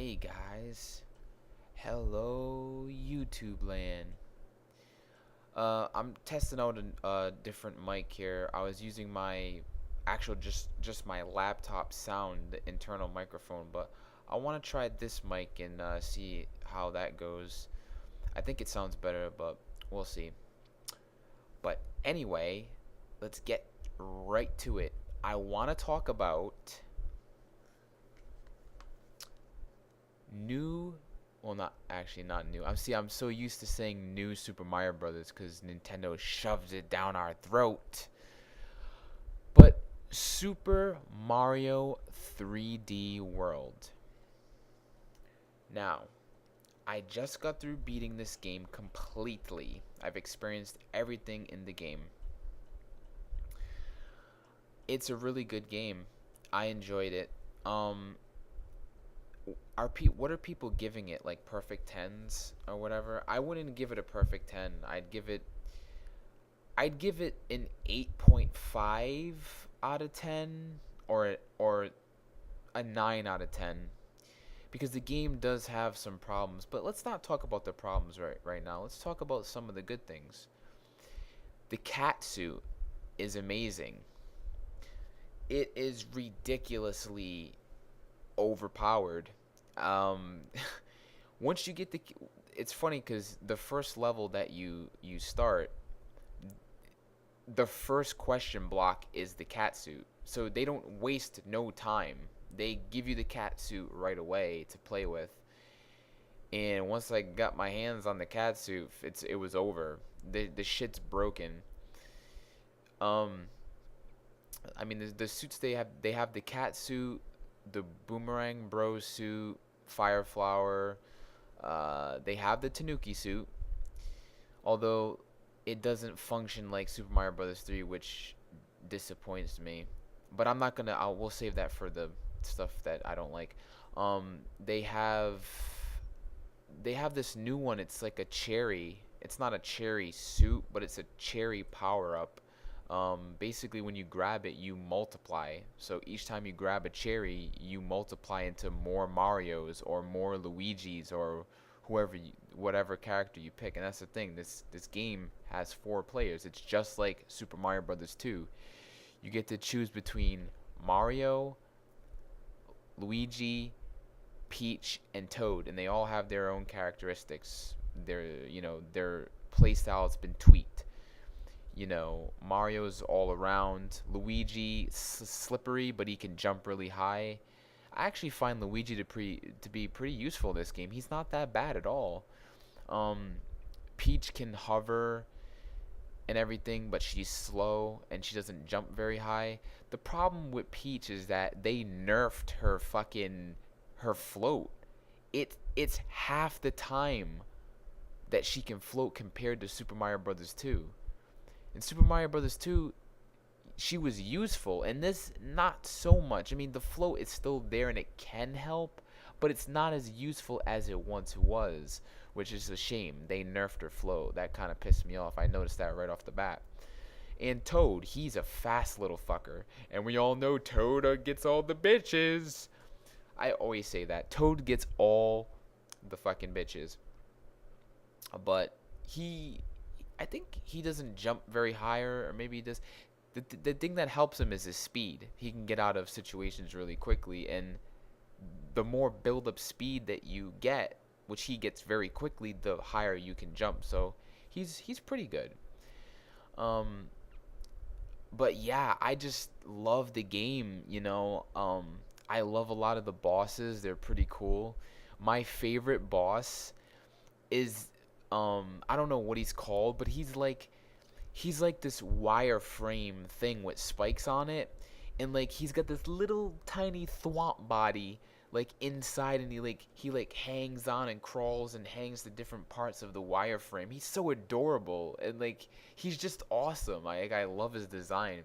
Hey guys, hello YouTube land. I'm testing out a different mic here. I was using my actual just my laptop sound, the internal microphone, but I want to try this mic and see how that goes. I think it sounds better, but we'll see. But anyway, let's get right to it. I want to talk about new well, not actually, not new. I'm so used to saying new Super Mario Brothers because Nintendo shoves it down our throat. But Super Mario 3D World. Now, I just got through beating this game completely. I've experienced everything in the game. It's a really good game. I enjoyed it. Um, what are people giving it, like perfect tens or whatever? I wouldn't give it a perfect 10. I'd give it an 8.5 out of 10, or a 9 out of 10, because the game does have some problems, but let's not talk about the problems right now. Let's talk about some of the good things. The cat suit is amazing. It is ridiculously overpowered. Um once you get the It's funny cuz the first level that you start, the first question block is the cat suit. So they don't waste no time. They give you the cat suit right away to play with. And once I got my hands on the cat suit, it was over. The shit's broken. Um I mean, the suits they have the cat suit, the Boomerang Bros suit, Fire Flower. They have the Tanuki suit, although it doesn't function like Super Mario Bros. 3, which disappoints me. But I'm not gonna. We'll save that for the stuff that I don't like. Um, they have they have this new one. It's like a cherry. It's not a cherry suit, but it's a cherry power up. Basically, when you grab it, you multiply. So each time you grab a cherry, you multiply into more Marios or more Luigis or whatever character you pick. And that's the thing. This game has 4 players. It's just like Super Mario Brothers 2. You get to choose between Mario, Luigi, Peach, and Toad, and they all have their own characteristics. Their playstyle has been tweaked. Mario's all around. Luigi slippery, but he can jump really high. I actually find Luigi to be pretty useful in this game. He's not that bad at all. Um, Peach can hover and everything, but she's slow and she doesn't jump very high. The problem with Peach is that they nerfed her float. It's half the time that she can float compared to Super Mario Brothers 2. In Super Mario Brothers 2, she was useful, and this not so much. I mean, the float is still there and it can help, but it's not as useful as it once was, which is a shame. They nerfed her float. That kind of pissed me off. I noticed that right off the bat. And Toad, he's a fast little fucker, and we all know Toad gets all the bitches. I always say that. Toad gets all the fucking bitches. But I think he doesn't jump very higher, or maybe he does. The thing that helps him is his speed. He can get out of situations really quickly, and the more build up speed that you get, which he gets very quickly, the higher you can jump. So he's pretty good. Um, but yeah, I just love the game. I love a lot of the bosses. They're pretty cool. My favorite boss is, I don't know what he's called, but he's like this wireframe thing with spikes on it, and like he's got this little tiny thwomp body like inside, and he hangs on and crawls and hangs to different parts of the wireframe. He's so adorable, and like he's just awesome. I love his design.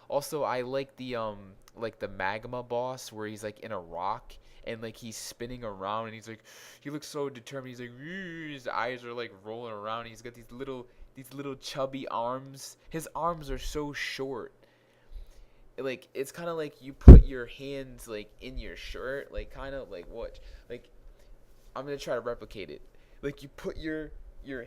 Also, I like the magma boss where he's like in a rock and like he's spinning around, and he looks so determined. He's like, his eyes are like rolling around. He's got these little chubby arms. His arms are so short. Like it's kind of like you put your hands like in your shirt, like kind of like what, like I'm gonna try to replicate it. Like you put your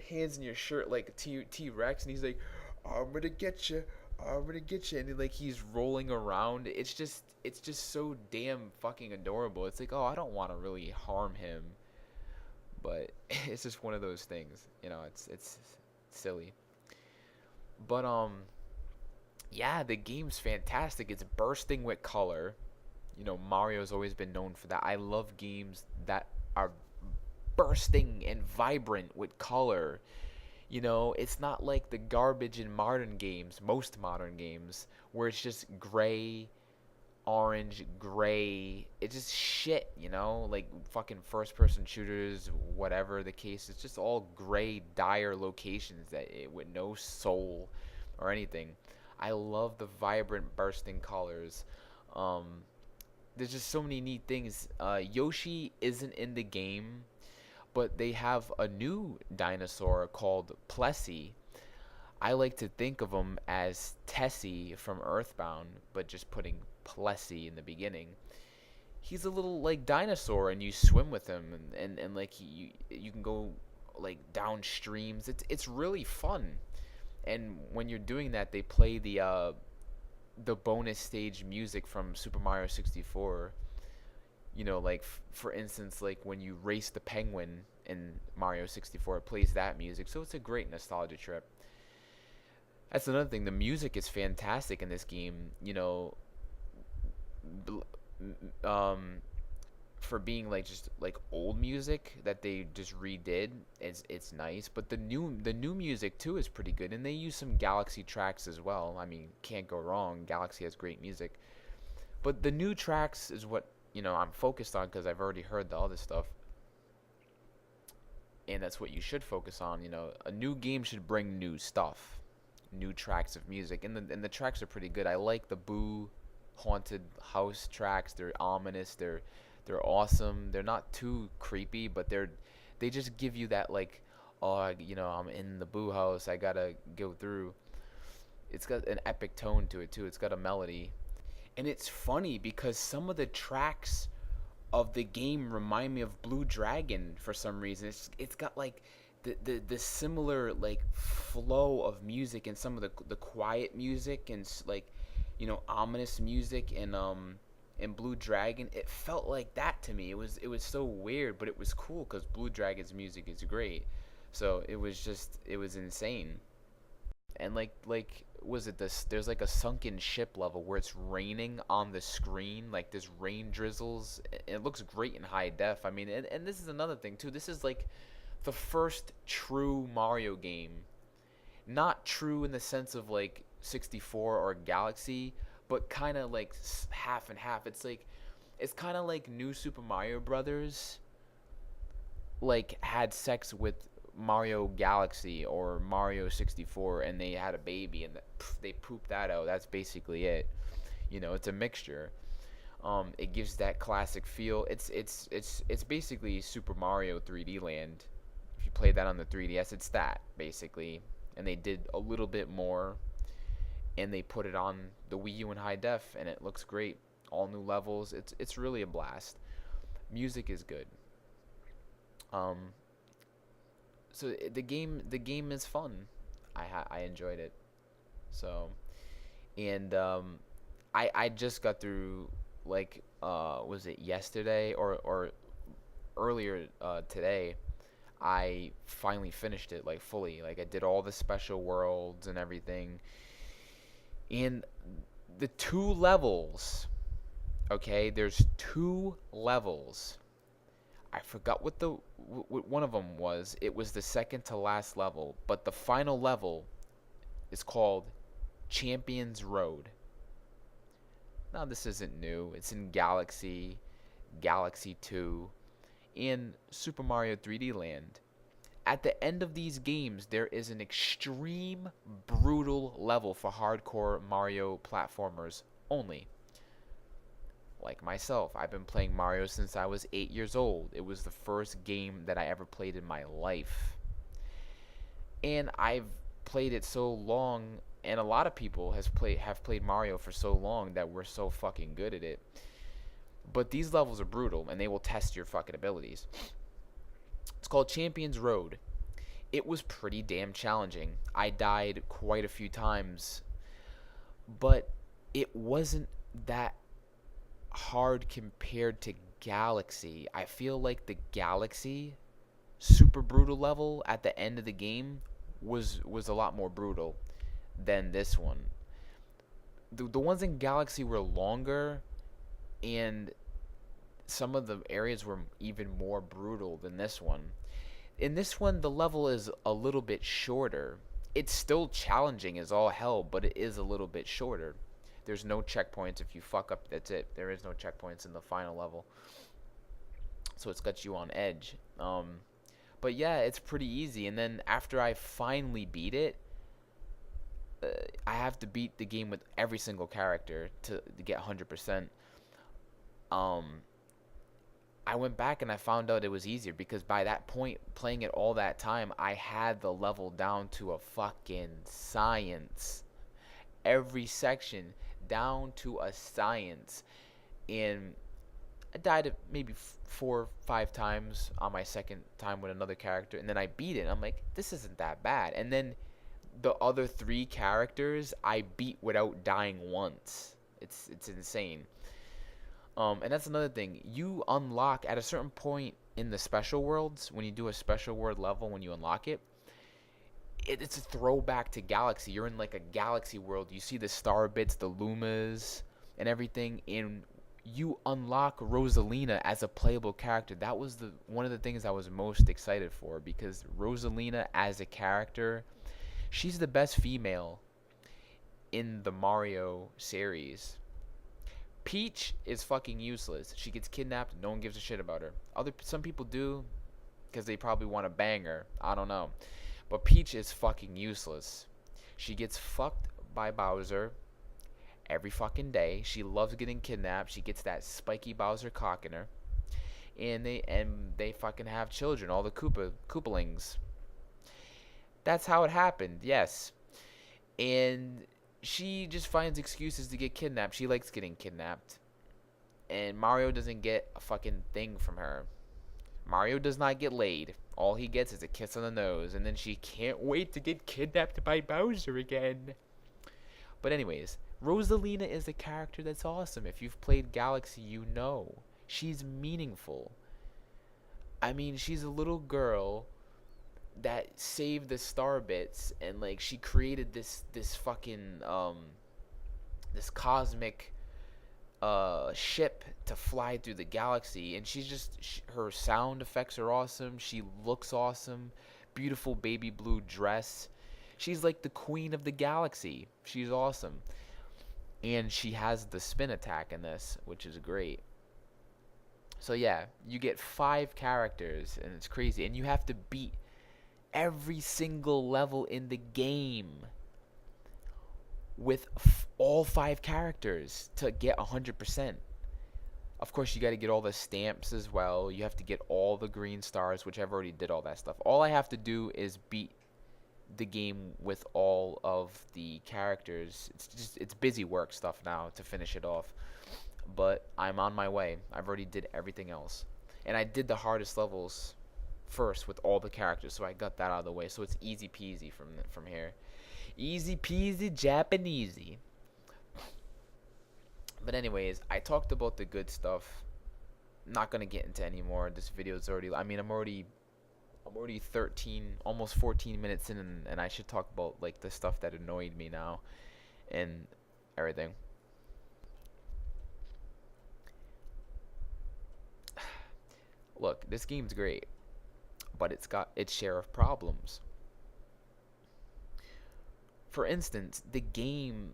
hands in your shirt like T Rex, and he's like, I'm gonna get you. I'm gonna get you, and then, like he's rolling around. It's just so damn fucking adorable. It's like, oh, I don't want to really harm him, but it's just one of those things. It's silly. But yeah, the game's fantastic. It's bursting with color. Mario's always been known for that. I love games that are bursting and vibrant with color. It's not like the garbage in modern games, most modern games, where it's just gray, orange, gray. It's just shit, like fucking first person shooters, whatever the case. It's just all gray, dire locations with no soul or anything. I love the vibrant, bursting colors. Um, there's just so many neat things. Yoshi isn't in the game, but they have a new dinosaur called Plessy. I like to think of him as Tessie from Earthbound, but just putting Plessy in the beginning. He's a little like dinosaur, and you swim with him, and like you can go like down streams. It's really fun. And when you're doing that, they play the bonus stage music from Super Mario 64. Like for instance, like when you race the penguin in Mario 64, it plays that music. So it's a great nostalgia trip. That's another thing. The music is fantastic in this game. Um, for being like just like old music that they just redid, it's nice. But the new music too is pretty good, and they use some Galaxy tracks as well. I mean, can't go wrong. Galaxy has great music, but the new tracks is what I'm focused on because I've already heard the other stuff, and that's what you should focus on. A new game should bring new stuff, new tracks of music, and the tracks are pretty good. I like the Boo haunted house tracks. They're ominous. They're awesome. They're not too creepy, but they just give you that like, oh, I'm in the Boo house. I gotta go through. It's got an epic tone to it too. It's got a melody. And it's funny because some of the tracks of the game remind me of Blue Dragon for some reason. It's got like the similar like flow of music, and some of the quiet music, and like ominous music, and in Blue Dragon. It felt like that to me. It was so weird, but it was cool because Blue Dragon's music is great. So it was insane. And like was it this, there's like a sunken ship level where it's raining on the screen, like there's rain drizzles. It looks great in high def. I mean, and this is another thing too. This is like the first true Mario game. Not true in the sense of like 64 or Galaxy, but kind of like half and half. It's kind of like New Super Mario Brothers like had sex with Mario Galaxy or Mario 64, and they had a baby, and they pooped that out. That's basically it. It's a mixture. It gives that classic feel. It's basically Super Mario 3D Land. If you play that on the 3DS, it's that basically. And they did a little bit more, and they put it on the Wii U in high def, and it looks great. All new levels. It's really a blast. Music is good. Um, so the game is fun. I enjoyed it. So, and I just got through like was it yesterday or earlier today. I finally finished it like fully. Like I did all the special worlds and everything. And the two levels, okay, there's two levels. I forgot what one of them was. It was the second to last level, but the final level is called Champions Road. Now this isn't new. It's in Galaxy 2, and Super Mario 3D Land. At the end of these games, there is an extreme, brutal level for hardcore Mario platformers only. Like myself, I've been playing Mario since I was 8 years old. It was the first game that I ever played in my life. And I've played it so long, and a lot of people have played Mario for so long that we're so fucking good at it. But these levels are brutal, and they will test your fucking abilities. It's called Champions Road. It was pretty damn challenging. I died quite a few times, but it wasn't that hard compared to Galaxy. I feel like the Galaxy super brutal level at the end of the game was a lot more brutal than this one. The ones in Galaxy were longer, and some of the areas were even more brutal than this one. In this one, the level is a little bit shorter. It's still challenging as all hell, but it is a little bit shorter. There's no checkpoints. If you fuck up, that's it. There is no checkpoints in the final level. So it's got you on edge. But yeah, it's pretty easy. And then after I finally beat it, I have to beat the game with every single character to get 100%. Um, I went back and I found out it was easier because by that point, playing it all that time, I had the level down to a fucking science. Every section down to a science. And I died maybe 4 or 5 times on my second time with another character, and then I beat it. I'm like, this isn't that bad. And then the other 3 characters I beat without dying once. It's insane. And that's another thing. You unlock at a certain point in the special worlds when you do a special world level. When you unlock it, it's a throwback to Galaxy. You're in like a Galaxy world. You see the star bits, the Lumas, and everything. And you unlock Rosalina as a playable character. That was the one of the things I was most excited for because Rosalina as a character, she's the best female in the Mario series. Peach is fucking useless. She gets kidnapped. No one gives a shit about her. Some people do because they probably want to bang her. I don't know. But Peach is fucking useless. She gets fucked by Bowser every fucking day. She loves getting kidnapped. She gets that spiky Bowser cock in her. And they fucking have children, all the Koopalings. That's how it happened, yes. And she just finds excuses to get kidnapped. She likes getting kidnapped. And Mario doesn't get a fucking thing from her. Mario does not get laid. All he gets is a kiss on the nose. And then she can't wait to get kidnapped by Bowser again. But anyways, Rosalina is a character that's awesome. If you've played Galaxy, you know. She's meaningful. I mean, she's a little girl that saved the star bits, and like she created this fucking this cosmic ship to fly through the galaxy, and her sound effects are awesome. She looks awesome. Beautiful baby blue dress. She's like the queen of the galaxy. She's awesome. And she has the spin attack in this, which is great. So yeah, you get 5 characters, and it's crazy. And you have to beat every single level in the game with all 5 characters to get 100%. Of course, you got to get all the stamps as well. You have to get all the green stars, which I've already did all that stuff. All I have to do is beat the game with all of the characters. It's busy work stuff now to finish it off. But I'm on my way. I've already did everything else. And I did the hardest levels first with all the characters, so I got that out of the way. So it's easy peasy from here. Easy peasy Japanesey. But anyways, I talked about the good stuff. I'm not gonna get into any more. This video is already. I mean, I'm already 13, almost 14 minutes in, and I should talk about like the stuff that annoyed me now, and everything. Look, this game's great, but it's got its share of problems. For instance, the game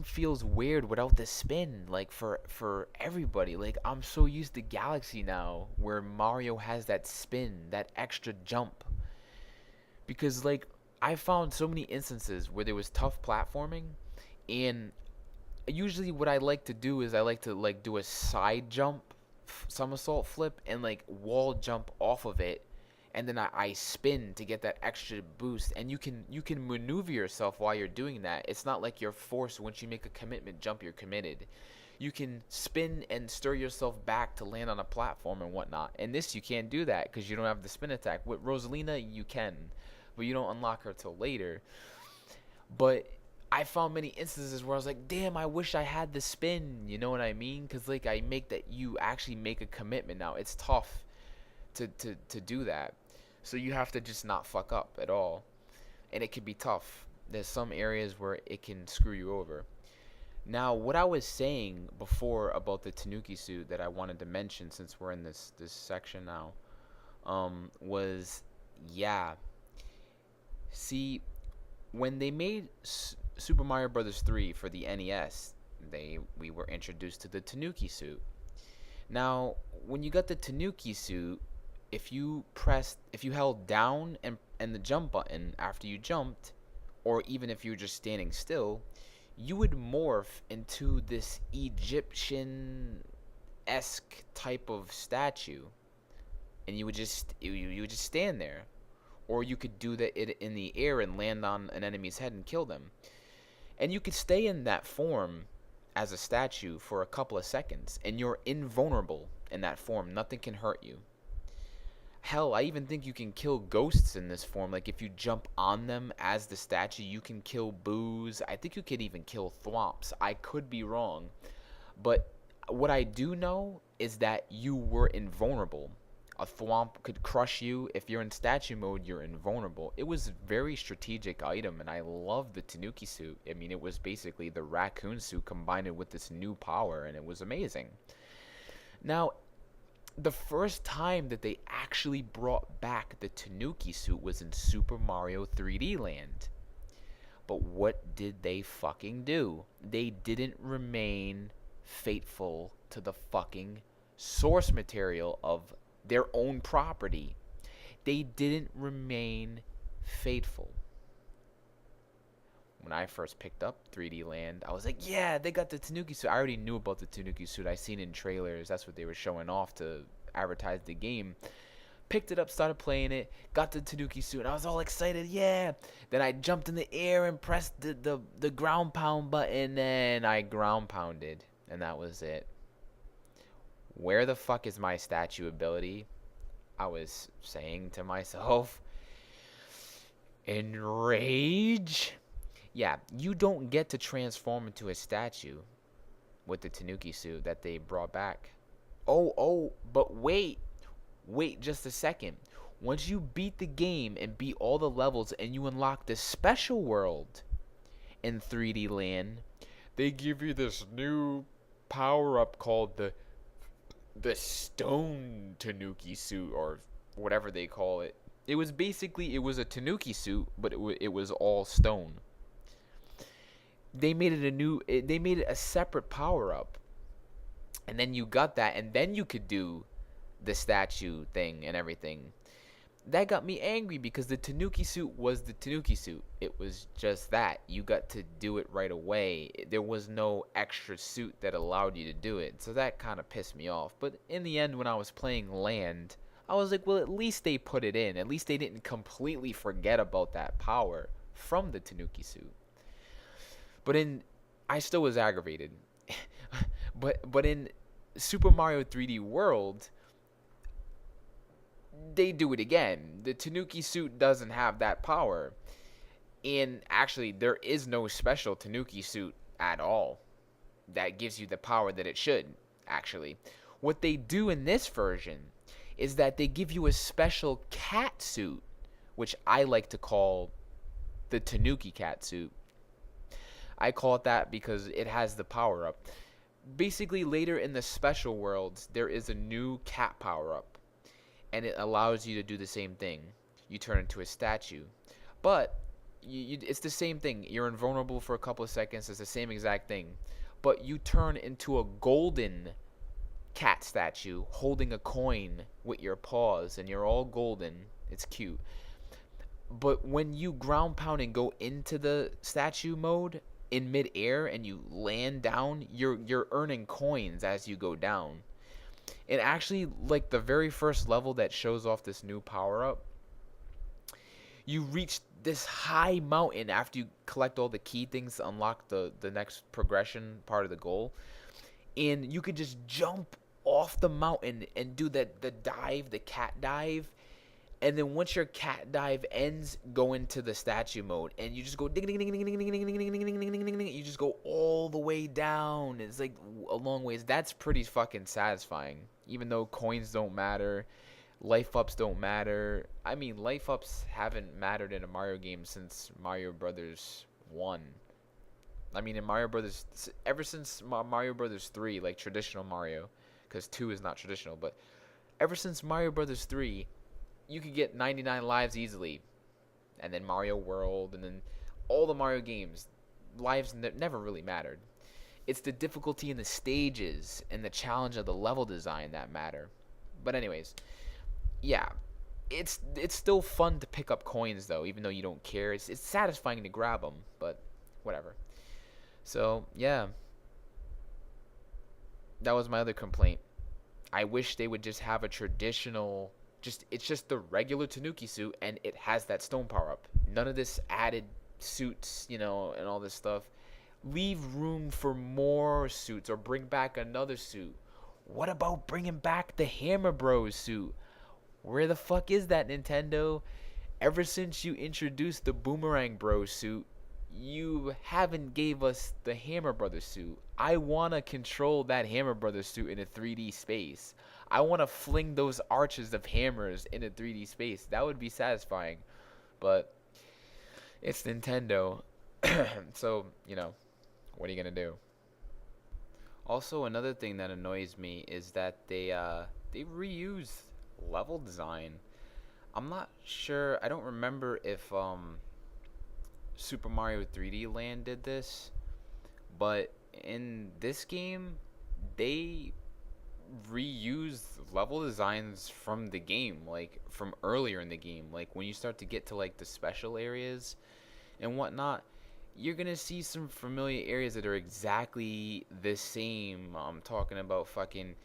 feels weird without the spin, like for everybody. Like, I'm so used to Galaxy now where Mario has that spin, that extra jump. Because like I found so many instances where there was tough platforming, and usually what I like to do is I like to like do a side jump, somersault flip, and like wall jump off of it, and then I spin to get that extra boost. And you can maneuver yourself while you're doing that. It's not like you're forced. Once you make a commitment jump, you're committed. You can spin and stir yourself back to land on a platform and whatnot. And this, you can't do that because you don't have the spin attack. With Rosalina, you can, but you don't unlock her till later. But I found many instances where I was like, damn, I wish I had the spin. You know what I mean? Because, like, I make that you actually make a commitment now. It's tough to do that. So you have to just not fuck up at all. And it can be tough. There's some areas where it can screw you over. Now, what I was saying before about the Tanuki suit that I wanted to mention, since we're in this section now, was, yeah. See, when they made Super Mario Bros. 3 for the NES, we were introduced to the Tanuki suit. Now, when you got the Tanuki suit, if you held down and the jump button after you jumped, or even if you were just standing still, you would morph into this Egyptian-esque type of statue, and you would just stand there, or you could do that in the air and land on an enemy's head and kill them, and you could stay in that form as a statue for a couple of seconds, and you're invulnerable in that form. Nothing can hurt you. Hell, I even think you can kill ghosts in this form. Like, if you jump on them as the statue, you can kill boos. I think you could even kill thwomps. I could be wrong. But what I do know is that you were invulnerable. A thwomp could crush you. If you're in statue mode, you're invulnerable. It was a very strategic item, and I love the Tanuki suit. I mean, it was basically the raccoon suit combined with this new power, and it was amazing. Now, the first time that they actually brought back the Tanuki suit was in Super Mario 3D Land. But what did they fucking do? They didn't remain faithful to the fucking source material of their own property. They didn't remain faithful. When I first picked up 3D Land, I was like, yeah, they got the Tanuki suit. I already knew about the Tanuki suit. I seen it in trailers. That's what they were showing off to advertise the game. Picked it up, started playing it, got the Tanuki suit, and I was all excited, yeah. Then I jumped in the air and pressed the ground pound button, and I ground pounded, and that was it. Where the fuck is my statue ability? I was saying to myself. Enrage? Yeah, you don't get to transform into a statue with the Tanuki suit that they brought back. But wait just a second. Once you beat the game and beat all the levels and you unlock the special world in 3D Land, they give you this new power-up called the Stone Tanuki suit, or whatever they call it. It was a Tanuki suit, but it was all stone. They made it a separate power up, and then you got that, and then you could do the statue thing and everything. That got me angry because the Tanuki suit was the Tanuki suit. It was just that. You got to do it right away. There was no extra suit that allowed you to do it, so that kind of pissed me off. But in the end, when I was playing Land, I was like, well, at least they put it in. At least they didn't completely forget about that power from the Tanuki suit. But I still was aggravated. but in Super Mario 3D World, they do it again. The Tanuki suit doesn't have that power. And actually, there is no special Tanuki suit at all that gives you the power that it should, actually. What they do in this version is that they give you a special cat suit, which I like to call the Tanuki cat suit. I call it that because it has the power up. Basically, later in the special worlds, there is a new cat power up, and it allows you to do the same thing. You turn into a statue, but it's the same thing. You're invulnerable for a couple of seconds. It's the same exact thing, but you turn into a golden cat statue holding a coin with your paws, and you're all golden. It's cute. But when you ground pound and go into the statue mode in midair and you land down, you're earning coins as you go down. And actually, like the very first level that shows off this new power up, you reach this high mountain after you collect all the key things to unlock the next progression part of the goal. and you could just jump off the mountain and do the dive, the cat dive, and then once your cat dive ends, go into the statue mode, and you just go ding ding ding ding ding ding ding ding ding ding ding ding ding ding. You just go all the way down. It's like a long ways. That's pretty fucking satisfying. Even though coins don't matter, life ups don't matter. I mean, life ups haven't mattered in a Mario game since Mario Brothers 1. I mean, in Mario Brothers, ever since Mario Brothers 3, like traditional Mario, because 2 is not traditional, but ever since Mario Brothers 3, you could get 99 lives easily. And then Mario World, and then all the Mario games, lives never really mattered. It's the difficulty in the stages and the challenge of the level design that matter. But anyways, yeah, it's still fun to pick up coins though, even though you don't care. It's satisfying to grab them, but whatever. So yeah, that was my other complaint. I wish they would just have a traditional, it's just the regular Tanuki suit, and it has that stone power up. None of this added suits, and all this stuff. Leave room for more suits, or bring back another suit. What about bringing back the Hammer Bros suit? Where the fuck is that, Nintendo? Ever since you introduced the Boomerang Bros suit, you haven't gave us the Hammer Brothers suit. I want to control that Hammer Brothers suit in a 3D space. I want to fling those arches of hammers in a 3D space. That would be satisfying. But it's Nintendo. So, what are you going to do? Also, another thing that annoys me is that they reuse level design. I'm not sure. I don't remember if Super Mario 3D Land did this, but in this game, they reused level designs from the game, like from earlier in the game. Like when you start to get to like the special areas and whatnot, you're gonna see some familiar areas that are exactly the same. I'm talking about fucking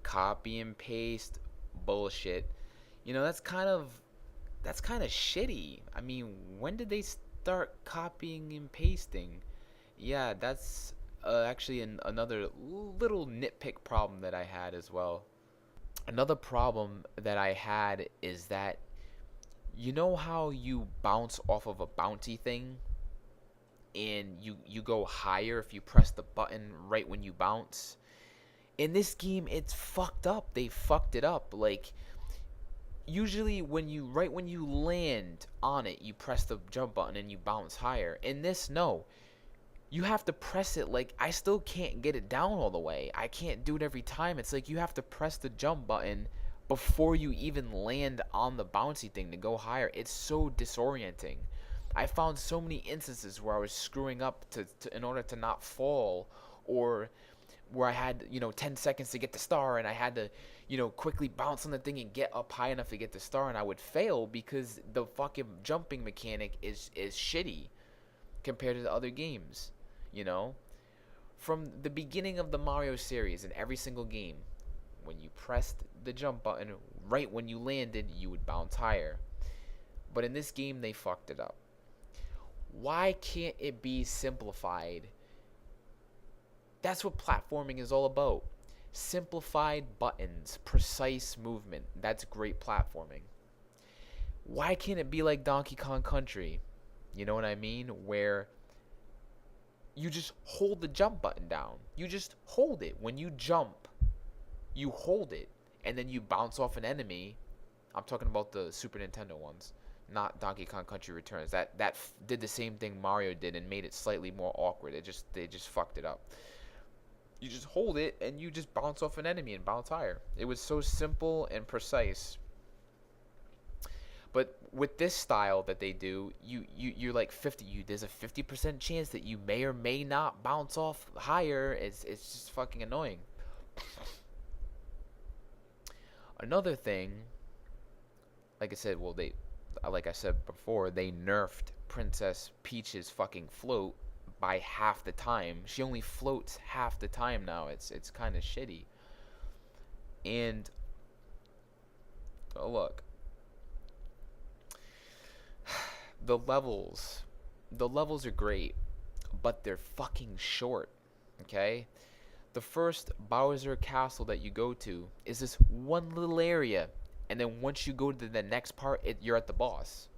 copy and paste bullshit. That's kind of shitty. I mean, when did they start copying and pasting? Yeah, that's actually another little nitpick problem that I had as well. Another problem that I had is that how you bounce off of a bounty thing, and you go higher if you press the button right when you bounce. In this game, it's fucked up. They fucked it up. Like, usually when you land on it, you press the jump button and you bounce higher. In this, no. You have to press it. Like, I still can't get it down all the way. I can't do it every time. It's like you have to press the jump button before you even land on the bouncy thing to go higher. It's so disorienting. I found so many instances where I was screwing up to in order to not fall, or where I had 10 seconds to get the star, and I had to quickly bounce on the thing and get up high enough to get the star, and I would fail because the fucking jumping mechanic is shitty compared to the other games. From the beginning of the Mario series, in every single game, when you pressed the jump button right when you landed, you would bounce higher. But in this game, they fucked it up. Why can't it be simplified? That's what platforming is all about. Simplified buttons, precise movement. That's great platforming. Why can't it be like Donkey Kong Country? You know what I mean? Where you just hold the jump button down. You just hold it. When you jump, you hold it, and then you bounce off an enemy. I'm talking about the Super Nintendo ones, not Donkey Kong Country Returns. That did the same thing Mario did and made it slightly more awkward. They just fucked it up. You just hold it and you just bounce off an enemy and bounce higher. It was so simple and precise. But with this style that they do, you're like 50. There's a 50% chance that you may or may not bounce off higher. It's just fucking annoying. Another thing, like I said, like I said before, they nerfed Princess Peach's fucking float by half the time. She only floats half the time now. It's kind of shitty. And look, the levels are great, but they're fucking short. Okay, the first Bowser Castle that you go to is this one little area, and then once you go to the next part, you're at the boss.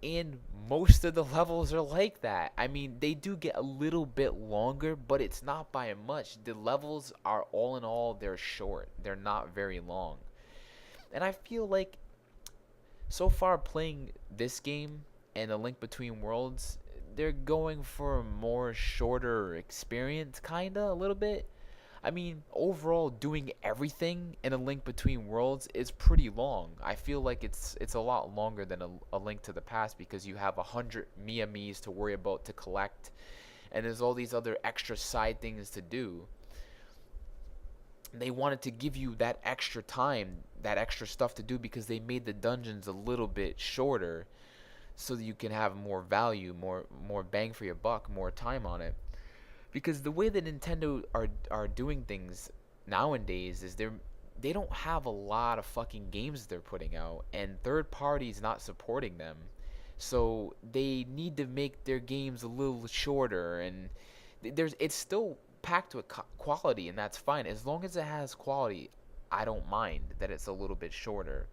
And most of the levels are like that. I mean, they do get a little bit longer, but it's not by much. The levels are all in all, they're short. They're not very long. And I feel like so far playing this game and A Link Between Worlds, they're going for a more shorter experience, kinda, a little bit. I mean, overall, doing everything in A Link Between Worlds is pretty long. I feel like it's a lot longer than a Link to the Past because you have 100 Miyamis to worry about to collect, and there's all these other extra side things to do. They wanted to give you that extra time, that extra stuff to do because they made the dungeons a little bit shorter so that you can have more value, more bang for your buck, more time on it. Because the way that Nintendo are doing things nowadays is they don't have a lot of fucking games they're putting out, and third parties not supporting them. So they need to make their games a little shorter, and it's still packed with quality, and that's fine as long as it has quality. I don't mind that it's a little bit shorter,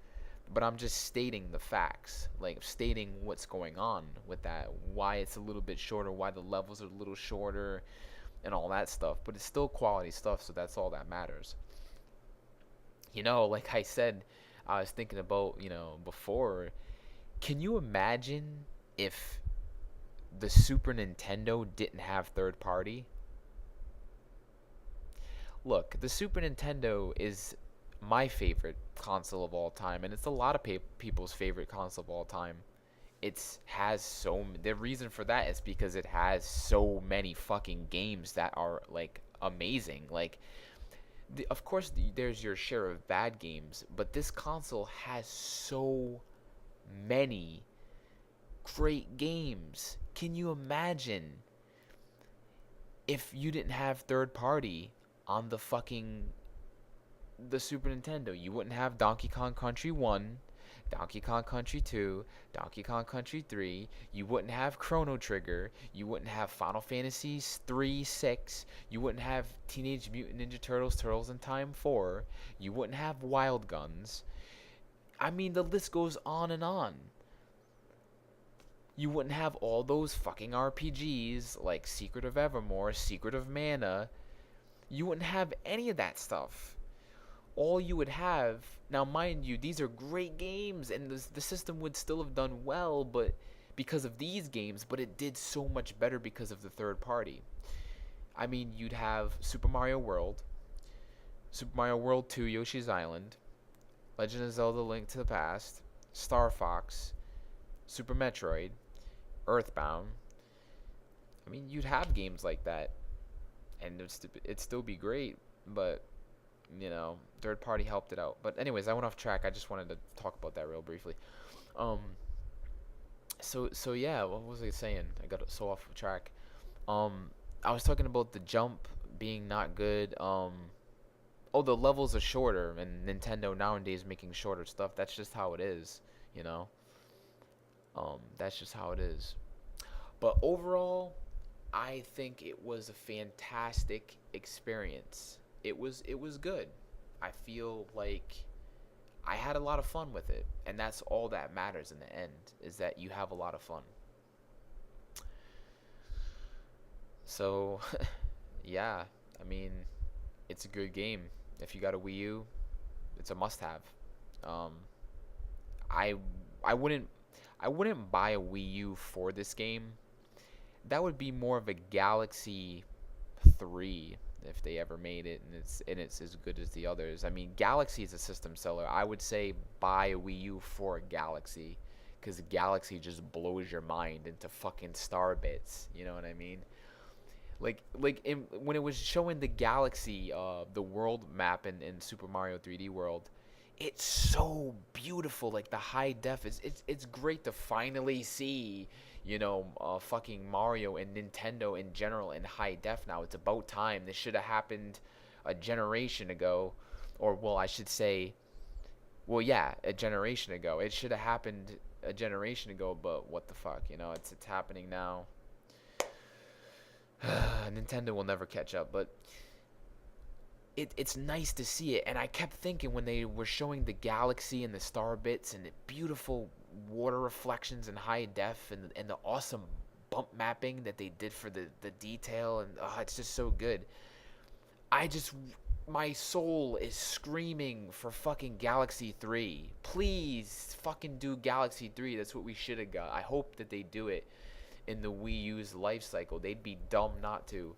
but I'm just stating the facts, like stating what's going on with that, why it's a little bit shorter, why the levels are a little shorter, and all that stuff. But it's still quality stuff, so that's all that matters. Like I said, I was thinking about, before, can you imagine if the Super Nintendo didn't have third party? Look, the Super Nintendo is my favorite console of all time, and it's a lot of people's favorite console of all time. The reason for that is because it has so many fucking games that are like amazing. Like, of course, there's your share of bad games, but this console has so many great games. Can you imagine if you didn't have third party on the Super Nintendo? You wouldn't have Donkey Kong Country 1, Donkey Kong Country 2, Donkey Kong Country 3. You wouldn't have Chrono Trigger. You wouldn't have Final Fantasy 3, 6. You wouldn't have Teenage Mutant Ninja Turtles, Turtles in Time 4. You wouldn't have Wild Guns. I mean, the list goes on and on. You wouldn't have all those fucking RPGs like Secret of Evermore, Secret of Mana. You wouldn't have any of that stuff. All you would have, now mind you, these are great games, and the system would still have done well, but because of these games, but it did so much better because of the third party. I mean, you'd have Super Mario World, Super Mario World 2, Yoshi's Island, Legend of Zelda: Link to the Past, Star Fox, Super Metroid, Earthbound. I mean, you'd have games like that, and it'd still be great, but third party helped it out. But anyways, I went off track. I just wanted to talk about that real briefly. So yeah, what was I saying? I got so off track. I was talking about the jump being not good. The levels are shorter, and Nintendo nowadays making shorter stuff. That's just how it is, you know. That's just how it is. But overall, I think it was a fantastic experience. It was good. I feel like I had a lot of fun with it, and that's all that matters in the end, is that you have a lot of fun. So, yeah, I mean, it's a good game. If you got a Wii U, it's a must-have. Um, I I wouldn't buy a Wii U for this game. That would be more of a Galaxy 3 if they ever made it, and it's as good as the others. I mean, Galaxy is a system seller. I would say buy a Wii U for a Galaxy, because Galaxy just blows your mind into fucking star bits. You know what I mean? When it was showing the Galaxy, the world map in Super Mario 3D World, it's so beautiful. Like the high def it's great to finally see, fucking Mario and Nintendo in general in high def now. It's about time. This should have happened a generation ago, or well, I should say, well, yeah, a generation ago. It should have happened a generation ago, but what the fuck, it's happening now. Nintendo will never catch up, but it's nice to see it. And I kept thinking when they were showing the galaxy and the star bits and the beautiful water reflections in high def and the awesome bump mapping that they did for the detail, and it's just so good. I just my soul is screaming for fucking Galaxy 3. Please fucking do Galaxy 3. That's what we should have got. I hope that they do it in the Wii U's life cycle. They'd be dumb not to.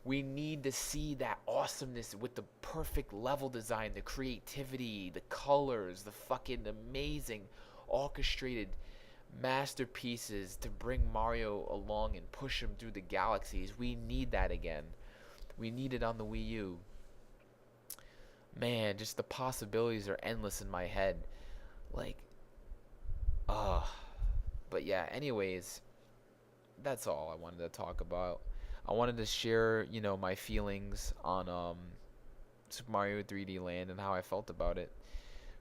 We need to see that awesomeness with the perfect level design, the creativity, the colors, the fucking amazing orchestrated masterpieces to bring Mario along and push him through the galaxies. We need that again. We need it on the Wii U. Man, just the possibilities are endless in my head. Like, uh but yeah, anyways, that's all I wanted to talk about. I wanted to share, my feelings on Super Mario 3D Land and how I felt about it.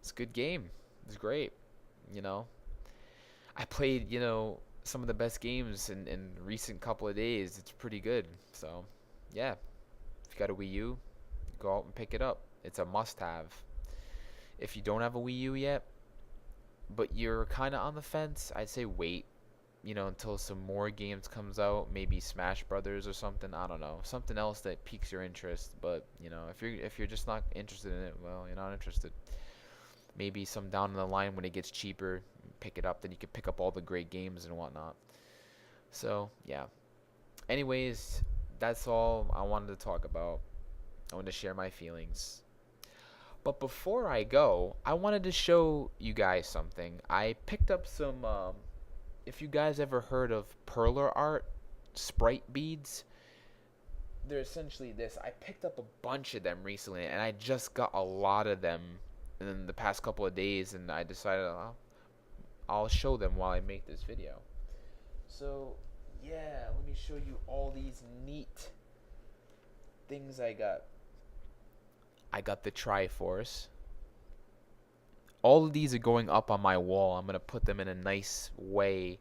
It's a good game. It's great. You know, I played, some of the best games in recent couple of days. It's pretty good. So, yeah, if you got a Wii U, go out and pick it up. It's a must-have. If you don't have a Wii U yet, but you're kind of on the fence, I'd say wait. Until some more games comes out, maybe Smash Brothers or something. I don't know, something else that piques your interest. But if you're just not interested in it, well, you're not interested. Maybe some down the line when it gets cheaper, pick it up. Then you can pick up all the great games and whatnot. So yeah. Anyways, that's all I wanted to talk about. I wanted to share my feelings. But before I go, I wanted to show you guys something. I picked up some. If you guys ever heard of perler art sprite beads, they're essentially this. I picked up a bunch of them recently, and I just got a lot of them in the past couple of days, and I decided I'll show them while I make this video. So yeah, let me show you all these neat things I got. I got the Triforce. All of these are going up on my wall. I'm going to put them in a nice way.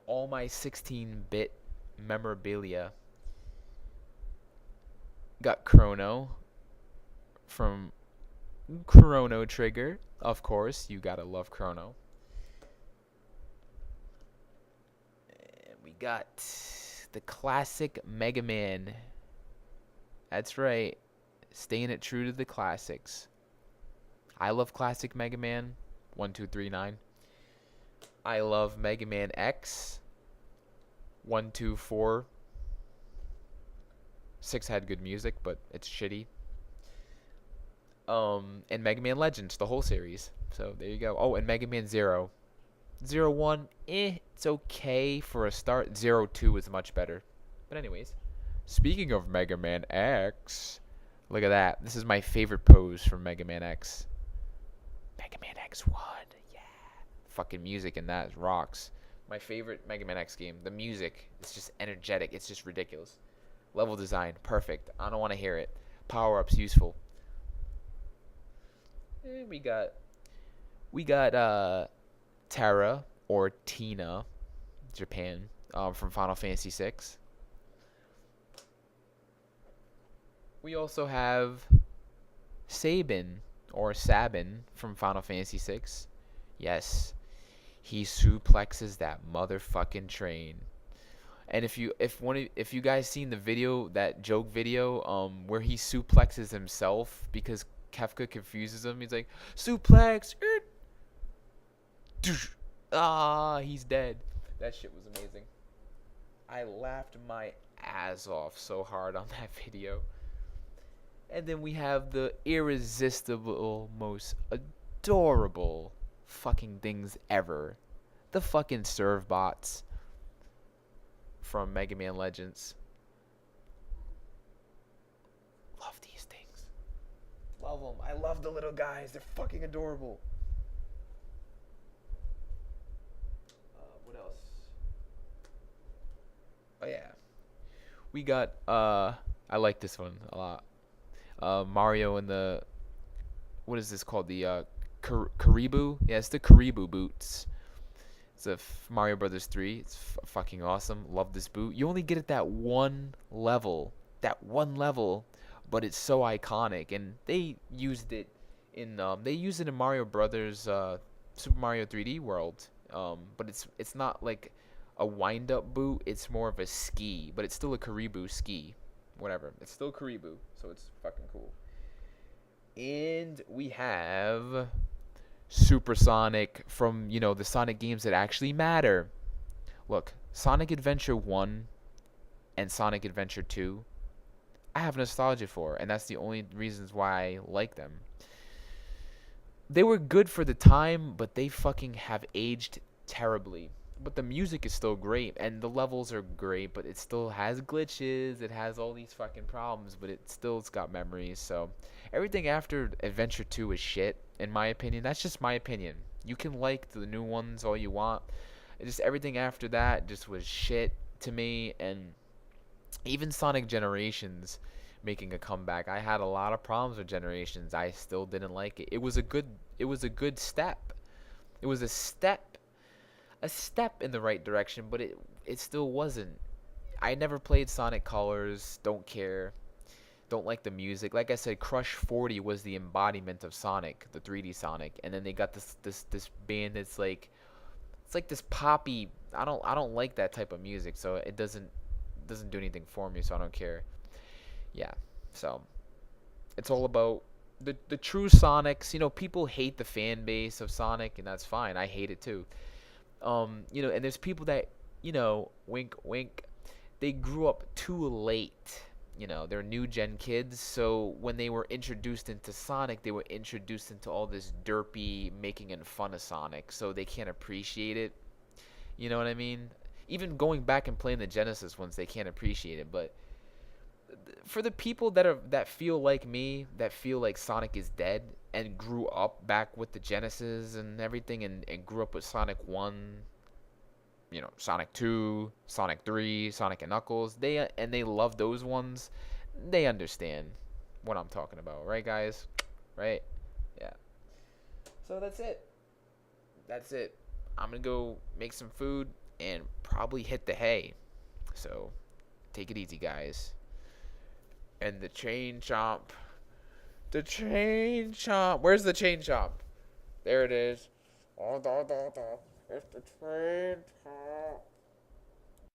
All my 16-bit memorabilia. Got Chrono from Chrono Trigger. Of course, you got to love Chrono. And we got the classic Mega Man. That's right. Staying it true to the classics. I love classic Mega Man 1, 2, 3, 9. I love Mega Man X 1, 2, 4. 6 had good music, but it's shitty. And Mega Man Legends, the whole series. So there you go. Oh, and Mega Man 0. 0, 1, it's okay for a start. 0, 2 is much better. But anyways, speaking of Mega Man X, look at that. This is my favorite pose from Mega Man X. Mega Man X1, yeah. Fucking music in that rocks. My favorite Mega Man X game. The music, it's just energetic. It's just ridiculous. Level design, perfect. I don't want to hear it. Power-ups, useful. And we got Terra, or Tina, Japan, from Final Fantasy VI. We also have Sabin, or Sabin, from Final Fantasy VI. Yes, he suplexes that motherfucking train. And if you guys seen the video, that joke video, where he suplexes himself because Kefka confuses him, he's like, suplex, he's dead. That shit was amazing. I laughed my ass off so hard on that video. And then we have the irresistible, most adorable fucking things ever. The fucking serve bots from Mega Man Legends. Love these things. Love them. I love the little guys. They're fucking adorable. What else? Oh yeah. We got I like this one a lot. Mario and the, what is this called? The Karibu? Yeah, it's the Karibu boots. It's a Mario Brothers 3. It's fucking awesome. Love this boot. You only get it that one level. But but it's so iconic, and they used it in Mario Brothers, Super Mario 3D World. But it's not like a wind up boot. It's more of a ski, but it's still a Karibu ski. Whatever. It's still Karibu, so it's fucking cool. And we have Supersonic from, the Sonic games that actually matter. Look, Sonic Adventure 1 and Sonic Adventure 2, I have nostalgia for, and that's the only reasons why I like them. They were good for the time, but they fucking have aged terribly. But the music is still great, and the levels are great, but it still has glitches. It has all these fucking problems, but it's got memories. So everything after Adventure 2 is shit, in my opinion. That's just my opinion. You can like the new ones all you want. Just everything after that just was shit to me, and even Sonic Generations making a comeback. I had a lot of problems with Generations. I still didn't like it. It was a good step. It was a step in the right direction, but it still wasn't. I never played Sonic Colors, don't care. Don't like the music. Like I said, Crush 40 was the embodiment of Sonic, the 3D Sonic, and then they got this band that's like it's like this poppy. I don't like that type of music, so it doesn't do anything for me, so I don't care. Yeah. So, it's all about the true Sonics. People hate the fan base of Sonic, and that's fine. I hate it too. And there's people that, wink, wink, they grew up too late. They're new gen kids, so when they were introduced into Sonic, they were introduced into all this derpy making and fun of Sonic, so they can't appreciate it. You know what I mean? Even going back and playing the Genesis ones, they can't appreciate it. But for the people that feel like me, that feel like Sonic is dead and grew up back with the Genesis and everything, and grew up with Sonic 1, Sonic 2, Sonic 3, Sonic and Knuckles, they love those ones, they understand what I'm talking about, right, guys? Right? Yeah. So that's it. That's it. I'm gonna go make some food and probably hit the hay. So take it easy, guys. And the chain chomp. The chain chomp. Where's the chain chomp? There it is. Oh, da, da, da. It's the train chomp.